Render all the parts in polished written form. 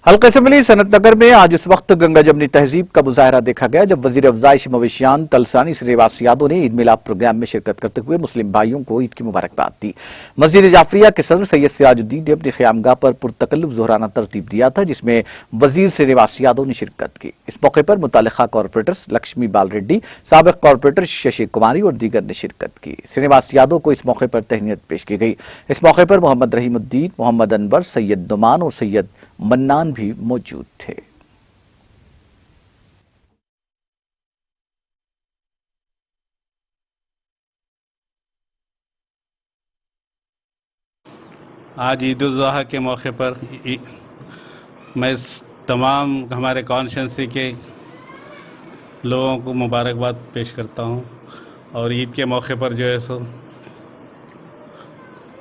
हल्के से मिली सनत नगर में आज इस वक्त गंगा जमनी तहजीब का मुजाहरा देखा गया, जब वजीर अफजाइश मवेशियान तलसानी श्रीनिवास यादव ने ईद मिलाद प्रोग्राम में शिरकत करते हुए मुस्लिम भाइयों को ईद की मुबारकबाद दी। मस्जिद जाफरिया के सदर सैयद सिराजुद्दीन ने अपनी ख्यामगाह पर पुरतकल्लुफ ज़ोहराना तरतीब दिया था, जिसमें वजीर श्रीनिवास यादव ने शिरकत की। इस मौके पर मुतल्लिका कॉरपोरेटर्स लक्ष्मी बाल रेड्डी, साबिक कॉरपोरेटर शशि कुमारी और दीगर ने शिरकत की। श्रीनिवास यादव को इस मौके पर तहनीत पेश की गई। इस मौके पर मोहम्मद रहीमुद्दीन, मोहम्मद अनवर, सैयद दुमान और सैयद मन्नान भी मौजूद थे। आज ईद उल ज़ुहा के मौके पर मैं तमाम हमारे कॉन्स्टिट्यूंसी के लोगों को मुबारकबाद पेश करता हूं। और ईद के मौके पर जो है सो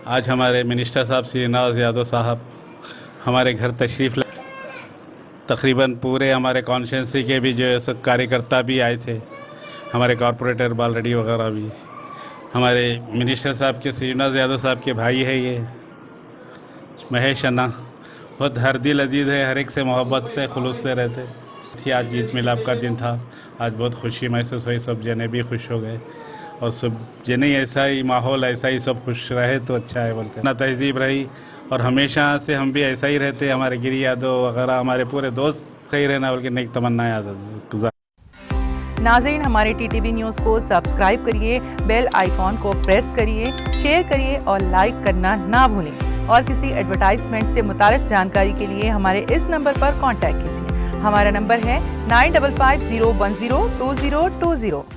आज हमारे मिनिस्टर साहब श्रीनिवास यादव साहब हमारे घर तशरीफ़ तकरीबन पूरे हमारे कॉन्स्टिट्यूंसी के भी जो है सो कार्यकर्ता भी आए थे, हमारे कॉरपोरेटर बाल रेड्डी वगैरह भी। हमारे मिनिस्टर साहब के श्रीनिवास यादव साहब के भाई है ये महेश अन्ना, बहुत हर दिल अजीज़ है, हर एक से मोहब्बत से खुलूस से रहते थी। आज ईद मिलाद का दिन था, आज बहुत खुशी महसूस हुई, सब जने भी खुश हो गए और सब जने ऐसा ही माहौल, ऐसा ही सब खुश रहे तो अच्छा है बोलते ना तहजीब रही। और हमेशा से हम भी ऐसा ही रहते, हमारे गिरी यादव वगैरह हमारे पूरे दोस्त सही रहना बोल के नेक तमन्ना याद। नाज़रीन, हमारे टीटीवी न्यूज़ को सब्सक्राइब करिए, बेल आइकॉन को प्रेस करिए, शेयर करिए और लाइक करना ना भूलें। और किसी एडवर्टाइजमेंट से मुताल्लिक़ जानकारी के लिए हमारे इस नंबर पर कांटेक्ट कीजिए। हमारा नंबर है 9550102020।